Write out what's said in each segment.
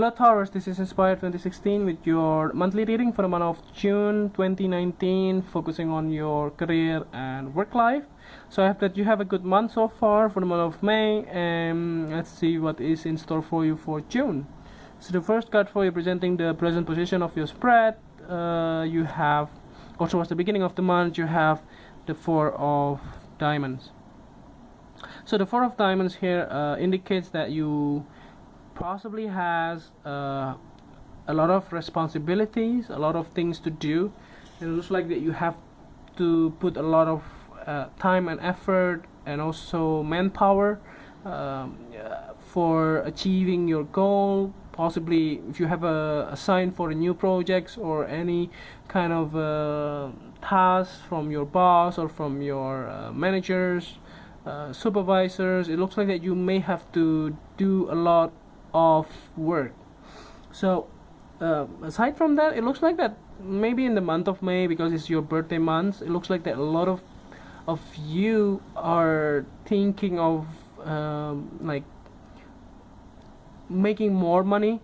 Hello Taurus, this is Inspired 2016 with your monthly reading for the month of June 2019, focusing on your career and work life. So I hope that you have a good month so far for the month of May, and let's see what is in store for you for June. So the first card for you presenting the present position of your spread, you have, or towards the beginning of the month, you have the Four of Diamonds. So the Four of Diamonds here indicates that you possibly has a lot of responsibilities, a lot of things to do. It looks like that you have to put a lot of time and effort and also manpower for achieving your goal. Possibly if you have a sign for a new projects or any kind of task from your boss or from your managers, supervisors, it looks like that you may have to do a lot of work. So aside from that, it looks like that maybe in the month of May, because it's your birthday month, it looks like that a lot of you are thinking of like making more money,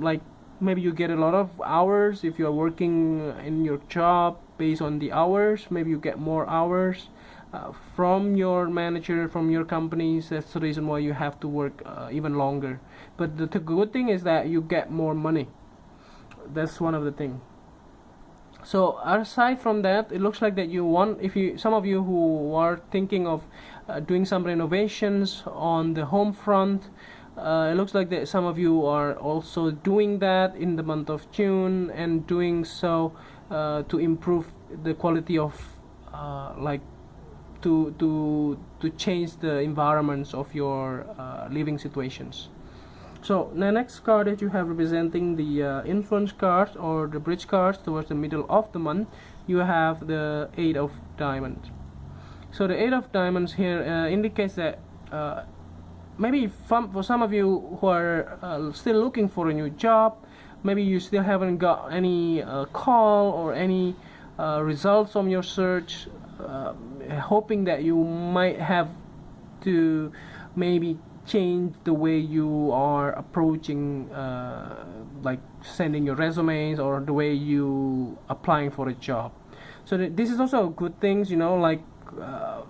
like maybe you get a lot of hours. If you are working in your job based on the hours, maybe you get more hours from your manager, from your companies. That's the reason why you have to work even longer. But the good thing is that you get more money. That's one of the things. So aside from that, it looks like that you want, some of you who are thinking of doing some renovations on the home front, it looks like that some of you are also doing that in the month of June, and doing so to improve the quality of to change the environments of your living situations. So the next card that you have representing the influence cards or the bridge cards towards the middle of the month, you have the Eight of Diamonds. So the Eight of Diamonds here indicates that maybe for some of you who are still looking for a new job, maybe you still haven't got any call or any results from your search, hoping that you might have to maybe change the way you are approaching like sending your resumes or the way you applying for a job. So this is also a good thing, like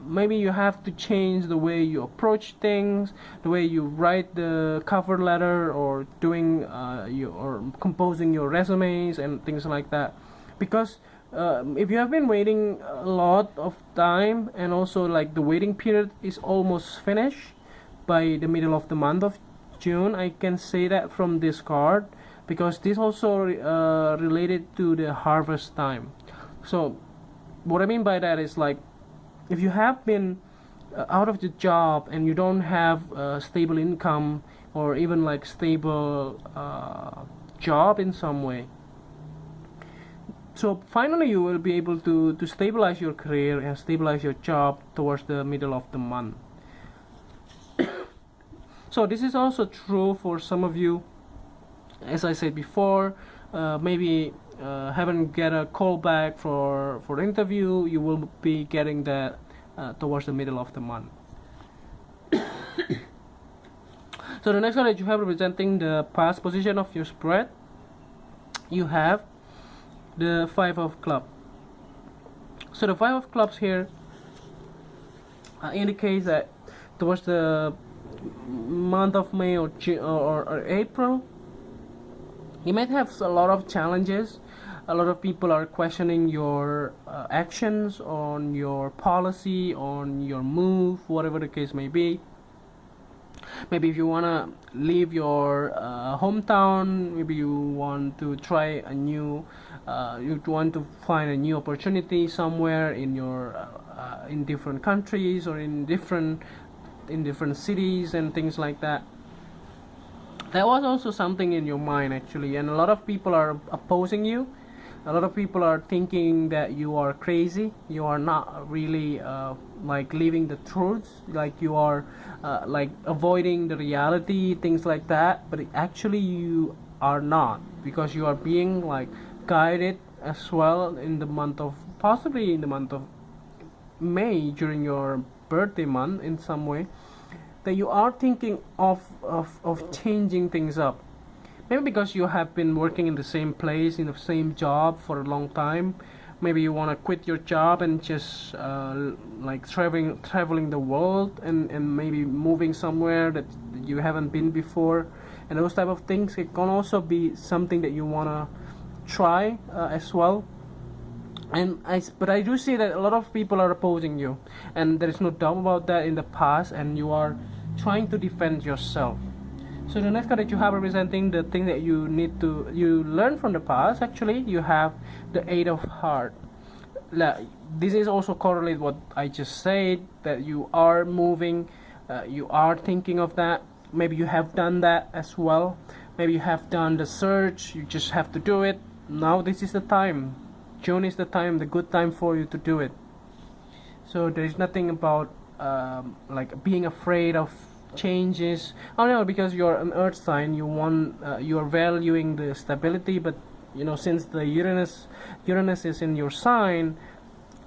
maybe you have to change the way you approach things, the way you write the cover letter, or doing or composing your resumes and things like that. Because if you have been waiting a lot of time, and also like the waiting period is almost finished by the middle of the month of June, I can say that from this card, because this also related to the harvest time. So what I mean by that is, like, if you have been out of the job and you don't have stable income or even like stable job in some way, so finally you will be able to stabilize your career and stabilize your job towards the middle of the month. So this is also true for some of you, as I said before, maybe haven't get a call back for interview. You will be getting that towards the middle of the month. So the next one that you have representing the past position of your spread, you have the Five of Clubs. So the Five of Clubs here indicates that towards the month of May or June or April, you might have a lot of challenges. A lot of people are questioning your actions, on your policy, on your move, whatever the case may be. Maybe if you want to leave your hometown, maybe you want to try a new you want to find a new opportunity somewhere in your in different countries or in different cities and things like that. That was also something in your mind actually, and a lot of people are opposing you. A lot of people are thinking that you are crazy, you are not really like living the truth, like you are like avoiding the reality, things like that. But actually you are not, because you are being like guided as well in the month of, possibly in the month of May, during your birthday month in some way, that you are thinking of changing things up. maybe because you have been working in the same place, in the same job for a long time. Maybe you want to quit your job and just like traveling the world, and maybe moving somewhere that you haven't been before, and those type of things. It can also be something that you want to try as well. But I do see that a lot of people are opposing you, and there is no doubt about that in the past, and you are trying to defend yourself. So the next card that you have representing the thing that you learn from the past, actually you have the Eight of Heart. This is also correlate what I just said, that you are moving, you are thinking of that. Maybe you have done that as well. Maybe you have done the search, you just have to do it. Now this is the time. June is the time, the good time for you to do it. So there is nothing about like being afraid of changes. Oh no, because you're an earth sign, you're valuing the stability, but you know, since the Uranus is in your sign,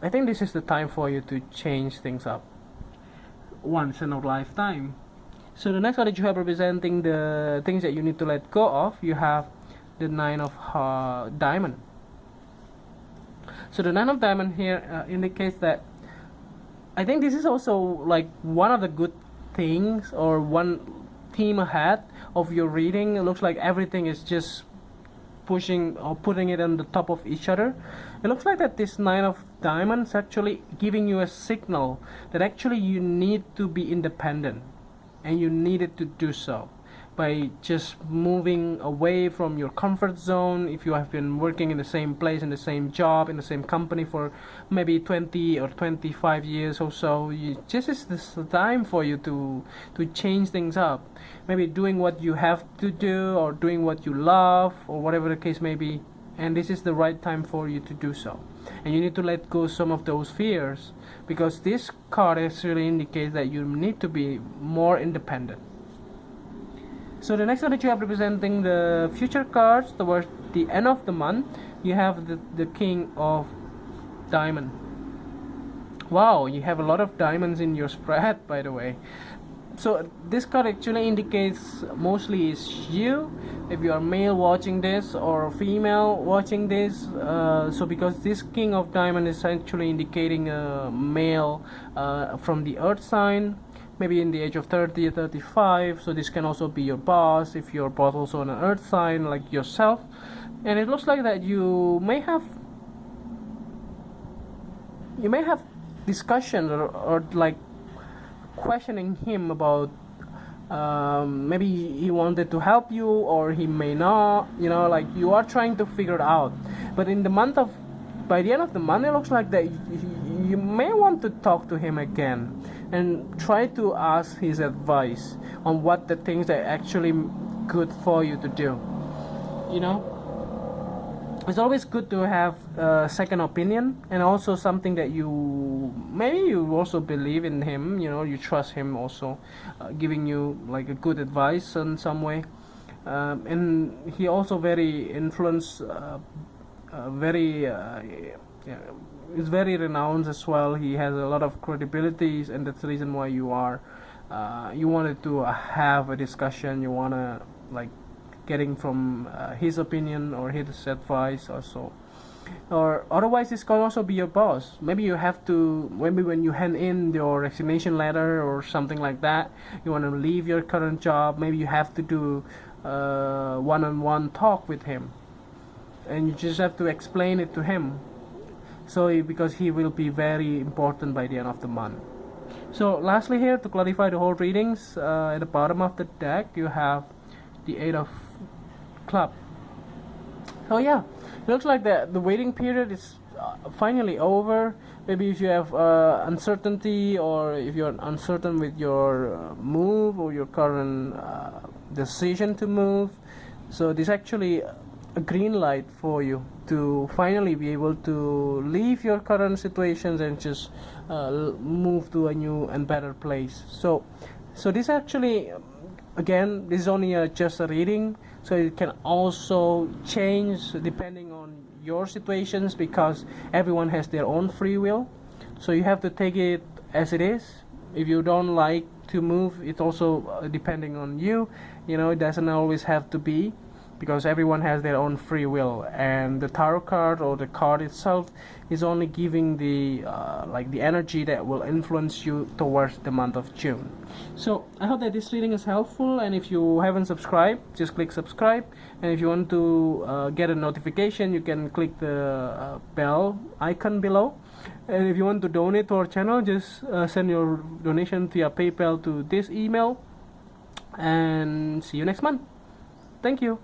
I think this is the time for you to change things up once in a lifetime. So the next card that you have representing the things that you need to let go of, you have the Nine of Diamond. So the Nine of Diamond here indicates that I think this is also like one of the good things, or one theme ahead of your reading. It looks like everything is just pushing or putting it on the top of each other. It looks like that this Nine of Diamonds actually giving you a signal that actually you need to be independent, and you needed to do so by just moving away from your comfort zone. If you have been working in the same place, in the same job, in the same company for maybe 20 or 25 years or so, this is the time for you to change things up. Maybe doing what you have to do, or doing what you love, or whatever the case may be. And this is the right time for you to do so. And you need to let go some of those fears, because this card actually indicates that you need to be more independent. So the next one that you have representing the future cards towards the end of the month, you have the King of Diamond. Wow, you have a lot of diamonds in your spread, by the way. So this card actually indicates mostly is you, if you are male watching this or female watching this. So because this King of Diamond is actually indicating a male from the earth sign, maybe in the age of 30 or 35. So this can also be your boss, if your boss also on an earth sign like yourself. And it looks like that you may have discussion or like questioning him about maybe he wanted to help you, or he may not, you know, like you are trying to figure it out. But by the end of the month, it looks like that you may want to talk to him again and try to ask his advice on what the things that are actually good for you to do. You know, it's always good to have a second opinion, and also something that you also believe in him, you know, you trust him also, giving you like a good advice in some way. And he also very influenced, is very renowned as well. He has a lot of credibilities, and that's the reason why you wanted to have a discussion. You want to like getting from his opinion or his advice also. Or otherwise, this can also be your boss. Maybe when you hand in your resignation letter or something like that, you want to leave your current job, maybe you have to do one-on-one talk with him, and you just have to explain it to him. So because he will be very important by the end of the month. So lastly here, to clarify the whole readings, at the bottom of the deck you have the Eight of Club. So yeah, it looks like the waiting period is finally over. Maybe if you have uncertainty, or if you're uncertain with your move or your current decision to move, so this is actually a green light for you to finally be able to leave your current situations and just move to a new and better place. So this actually, again, this is only just a reading, so it can also change depending on your situations, because everyone has their own free will. So you have to take it as it is. If you don't like to move, it's also depending on you. You know, it doesn't always have to be. because everyone has their own free will, and the tarot card or the card itself is only giving the like the energy that will influence you towards the month of June. So I hope that this reading is helpful, and if you haven't subscribed, just click subscribe, and if you want to get a notification, you can click the bell icon below. And if you want to donate to our channel, just send your donation via PayPal to this email, and see you next month. Thank you.